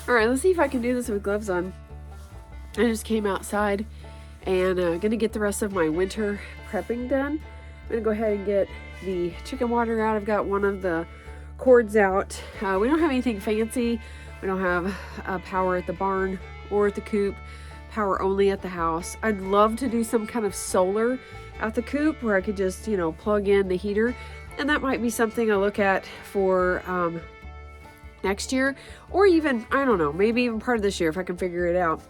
All right, let's see if I can do this with gloves on. I just came outside and gonna get the rest of my winter prepping done. I'm gonna go ahead and get the chicken water out. I've got one of the cords out. We don't have anything fancy. We don't have power at the barn or at the coop, power only at the house. I'd love to do some kind of solar at the coop where I could just, you know, plug in the heater. And that might be something I look at for next year, or even, I don't know, maybe even part of this year if I can figure it out.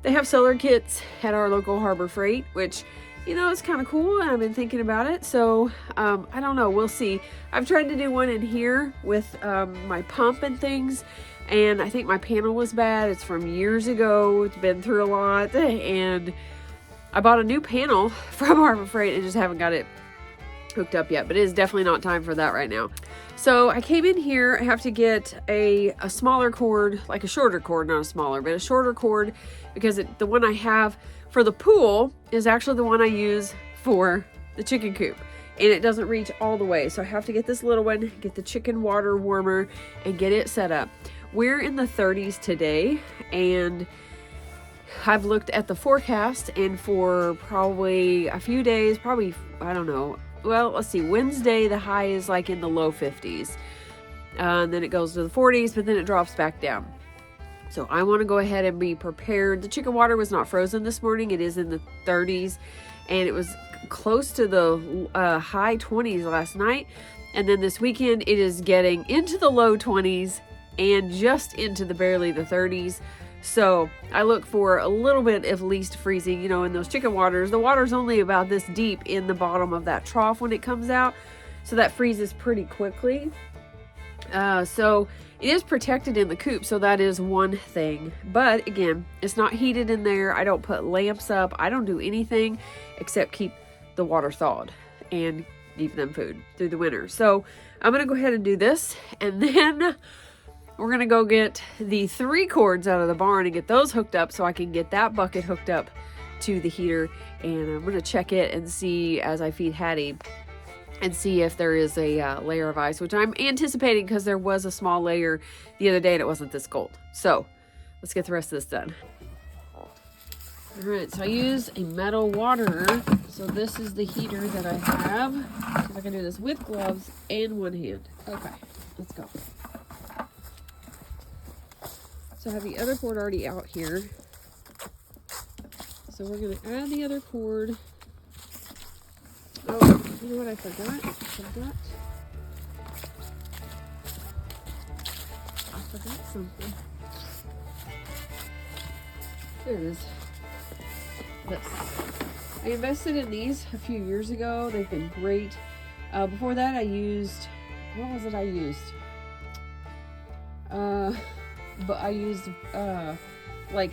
They have solar kits at our local Harbor Freight, which, you know, it's kind of cool, and I've been thinking about it. So I don't know, we'll see. I've tried to do one in here with my pump and things, and I think my panel was bad. It's from years ago. It's been through a lot, and I bought a new panel from Harbor Freight and just haven't got it hooked up yet, but it is definitely not time for that right now. So I came in here. I have to get a smaller cord, like a shorter cord, not a smaller, but a shorter cord, because the one I have for the pool is actually the one I use for the chicken coop, and it doesn't reach all the way. So I have to get this little one, get the chicken water warmer, and get it set up. We're in the 30s today, and I've looked at the forecast, and for probably a few days, probably, I don't know, well, let's see, Wednesday the high is like in the low 50s, and then it goes to the 40s, but then it drops back down. So I want to go ahead and be prepared. The chicken water was not frozen this morning. It is in the 30s, and it was close to the high 20s last night, and then this weekend it is getting into the low 20s and just into barely the 30s. So I look for a little bit of least freezing, you know, in those chicken waters. The water's only about this deep in the bottom of that trough when it comes out, so that freezes pretty quickly. So it is protected in the coop, so that is one thing. But again, it's not heated in there. I don't put lamps up. I don't do anything except keep the water thawed and give them food through the winter. So I'm going to go ahead and do this, and then we're going to go get the 3 cords out of the barn and get those hooked up so I can get that bucket hooked up to the heater. And I'm going to check it and see as I feed Hattie and see if there is a layer of ice, which I'm anticipating because there was a small layer the other day and it wasn't this cold. So let's get the rest of this done. All right, so I use a metal waterer. So this is the heater that I have. See if I can do this with gloves and one hand. Okay, let's go. So I have the other cord already out here. So we're going to add the other cord. Oh, you know what I forgot? I forgot something. There it is. This. I invested in these a few years ago. They've been great. Before that I used, what was it I used? But I used like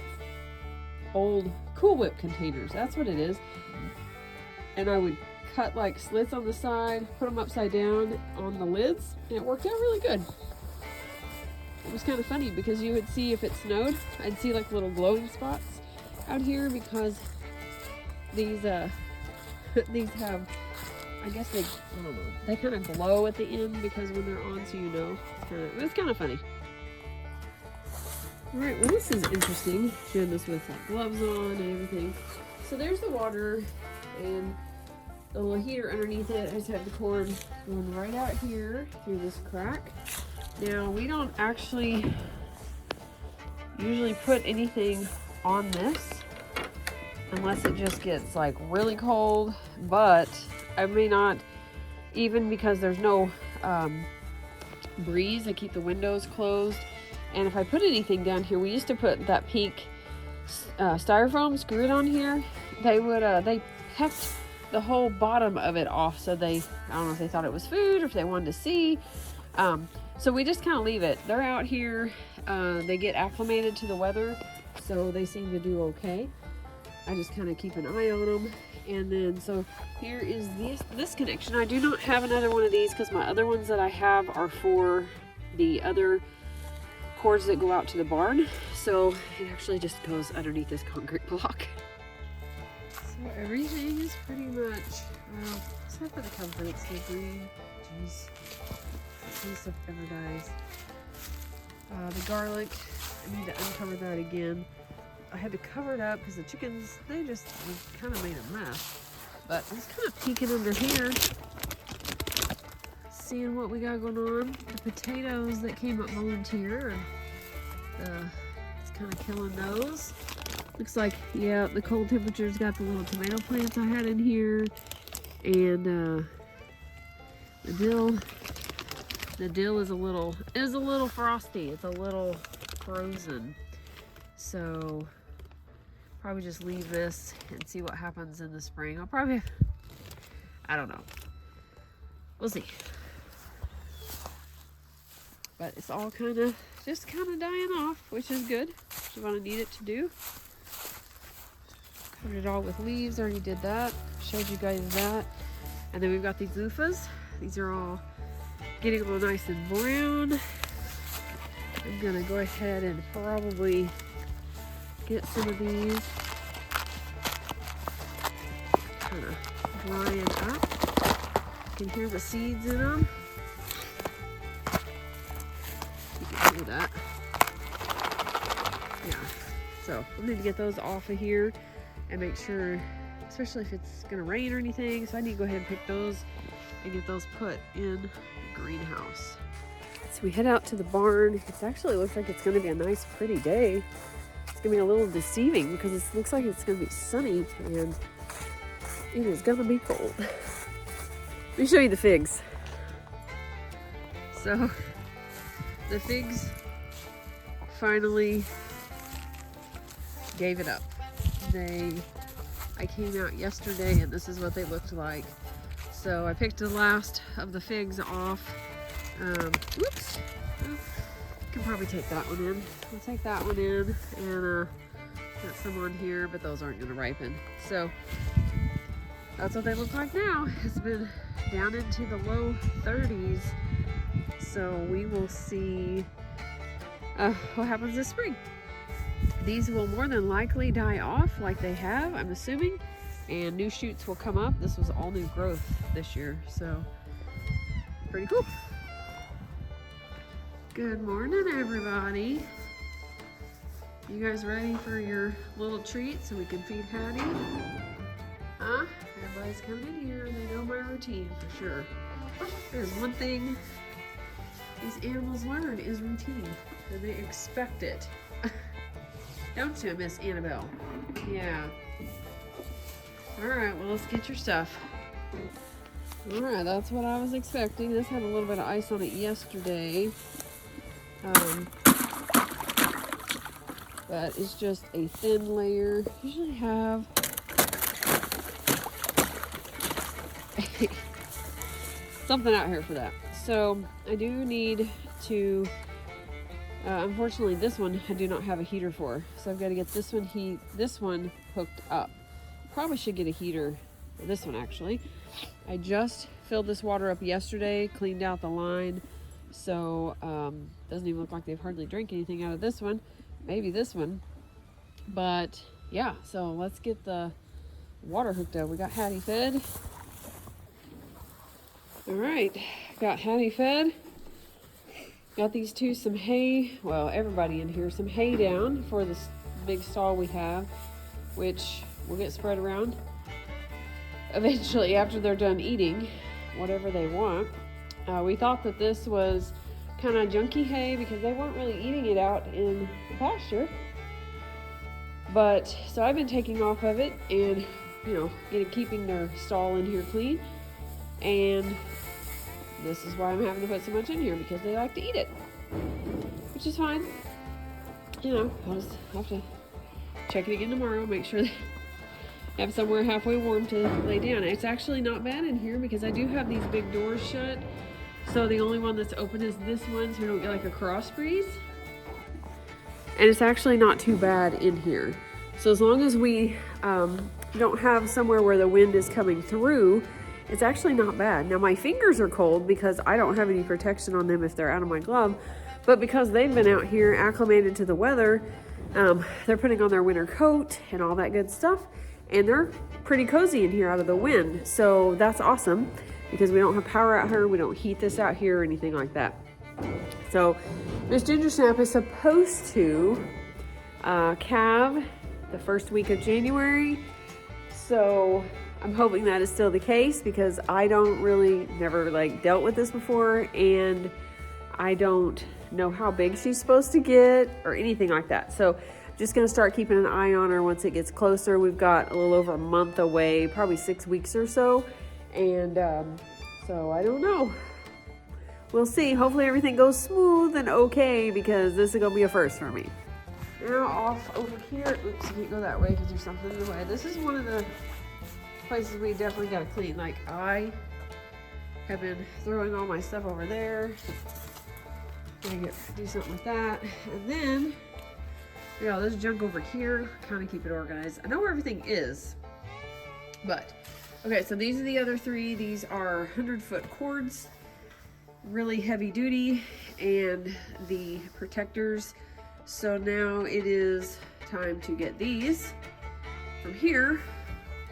old Cool Whip containers. That's what it is. And I would cut like slits on the side, put them upside down on the lids, and it worked out really good. It was kind of funny because you would see if it snowed, I'd see like little glowing spots out here because these these have, I guess they, I don't know, they kind of glow at the end because when they're on, so you know. It's kind of funny. Alright, well this is interesting, doing this with like gloves on and everything. So there's the water and the little heater underneath it. I just have the cord going right out here through this crack. Now we don't actually usually put anything on this unless it just gets like really cold, but I may not, even because there's no breeze. I keep the windows closed. And if I put anything down here, we used to put that pink styrofoam, screw it on here. They would, they pecked the whole bottom of it off. So I don't know if they thought it was food or if they wanted to see. So we just kind of leave it. They're out here. They get acclimated to the weather. So they seem to do okay. I just kind of keep an eye on them. And then, so here is this connection. I do not have another one of these because my other ones that I have are for the other cords that go out to the barn. So it actually just goes underneath this concrete block. So everything is pretty much, except for the comforts, the green, jeez, this stuff ever dies. The garlic I need to uncover that again. I had to cover it up because the chickens, they just kind of made a mess. But I was kind of peeking under here, seeing what we got going on. The potatoes that came up volunteer, and it's kind of killing those. Looks like, yeah, the cold temperatures got the little tomato plants I had in here, and the dill is a little frosty. It's a little frozen, so probably just leave this and see what happens in the spring. I don't know. We'll see. But it's all just kind of dying off, which is good. Which is what I need it to do. Covered it all with leaves. Already did that. Showed you guys that. And then we've got these loofahs. These are all getting a little nice and brown. I'm gonna go ahead and probably get some of these kind of drying up. You can hear the seeds in them. You can hear that. Yeah. So I need to get those off of here and make sure, especially if it's gonna rain or anything. So I need to go ahead and pick those and get those put in the greenhouse. So we head out to the barn. It actually looks like it's gonna be a nice, pretty day. It's gonna be a little deceiving because it looks like it's gonna be sunny and it is gonna be cold. Let me show you the figs. So the figs finally gave it up. I came out yesterday and this is what they looked like. So I picked the last of the figs off. Whoops. Can probably take that one in. I'll take that one in and got some on here, but those aren't gonna ripen. So that's what they look like now. It's been down into the low 30s. So we will see what happens this spring. These will more than likely die off like they have, I'm assuming, and new shoots will come up. This was all new growth this year, so pretty cool. Good morning, everybody. You guys ready for your little treat so we can feed Hattie? Huh? Everybody's coming in here and they know my routine for sure. There's one thing these animals learn is routine, and they expect it. Don't you, Miss Annabelle? Yeah. Alright, well, let's get your stuff. Alright, that's what I was expecting. This had a little bit of ice on it yesterday. But it's just a thin layer. Usually have something out here for that. So I do need to unfortunately this one I do not have a heater for, so I've got to get this one hooked up. Probably should get a heater for this one actually. I just filled this water up yesterday, cleaned out the line, so doesn't even look like they've hardly drank anything out of this one. Maybe this one, but yeah, so let's get the water hooked up. We got Hattie fed. All right, got Hattie fed. Got these two some hay, well, everybody in here, some hay down for this big stall we have, which will get spread around eventually after they're done eating whatever they want. We thought that this was kind of junky hay because they weren't really eating it out in the pasture. But, so I've been taking off of it and, keeping their stall in here clean. And this is why I'm having to put so much in here, because they like to eat it, which is fine. I'll just have to check it again tomorrow, make sure they have somewhere halfway warm to lay down. It's actually not bad in here because I do have these big doors shut. So the only one that's open is this one, so we don't get like a cross breeze. And it's actually not too bad in here. So as long as we don't have somewhere where the wind is coming through, it's actually not bad. Now my fingers are cold because I don't have any protection on them if they're out of my glove, but because they've been out here acclimated to the weather, they're putting on their winter coat and all that good stuff, and they're pretty cozy in here out of the wind. So that's awesome because we don't have power out here, we don't heat this out here or anything like that. So Miss Ginger Snap is supposed to calve the first week of January. So I'm hoping that is still the case, because I don't really, never like dealt with this before, and I don't know how big she's supposed to get or anything like that. So just gonna start keeping an eye on her once it gets closer. We've got a little over a month away, probably 6 weeks or so. And so I don't know. We'll see. Hopefully everything goes smooth and okay, because this is gonna be a first for me. Now off over here. Oops, I can't go that way because there's something in the way. This is one of the places we definitely gotta clean. Like, I have been throwing all my stuff over there. Gonna do something with that. And then, you know, there's junk over here. Kind of keep it organized. I know where everything is, but okay, so these are the other three. These are 100-foot cords, really heavy duty, and the protectors. So now it is time to get these from here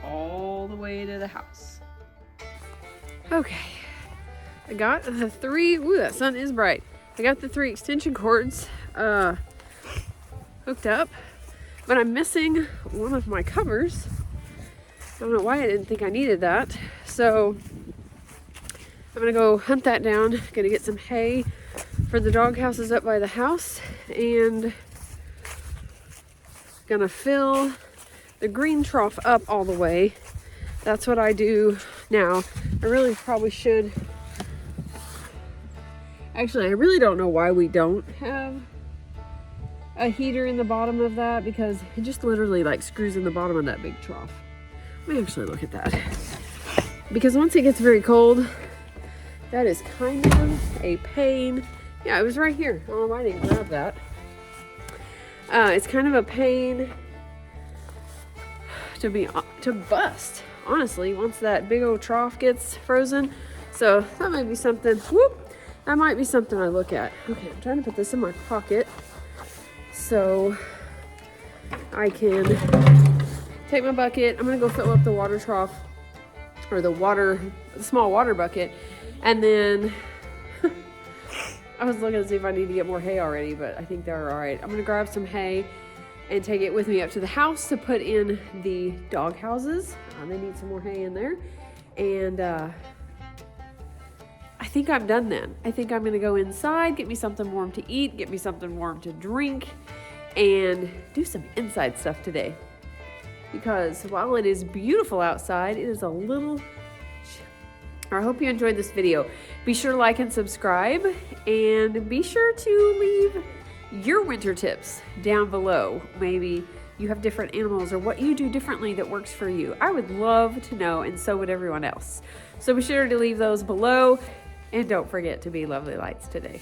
all the way to the house. Okay, I got the three, ooh, that sun is bright. I got the 3 extension cords hooked up, but I'm missing one of my covers. I don't know why I didn't think I needed that. So I'm gonna go hunt that down. Gonna get some hay for the dog houses up by the house, and gonna fill the green trough up all the way. That's what I do now. I really probably should. Actually, I really don't know why we don't have a heater in the bottom of that, because it just literally like screws in the bottom of that big trough. Let me actually look at that, because once it gets very cold, that is kind of a pain. Yeah, it was right here. I don't know why I didn't grab that. It's kind of a pain to bust, honestly, once that big old trough gets frozen. So that might be something. Whoop! That might be something I look at. Okay, I'm trying to put this in my pocket so I can take my bucket. I'm gonna go fill up the water trough, or the small water bucket, and then I was looking to see if I need to get more hay already, but I think they're all right. I'm gonna grab some hay and take it with me up to the house to put in the dog houses. They need some more hay in there, and I think I'm done then. I think I'm gonna go inside, get me something warm to eat, get me something warm to drink, and do some inside stuff today. Because while it is beautiful outside, it is a little chilly. I hope you enjoyed this video. Be sure to like and subscribe, and be sure to leave your winter tips down below. Maybe you have different animals or what you do differently that works for you. I would love to know, and so would everyone else. So be sure to leave those below. And don't forget to be lovely lights today.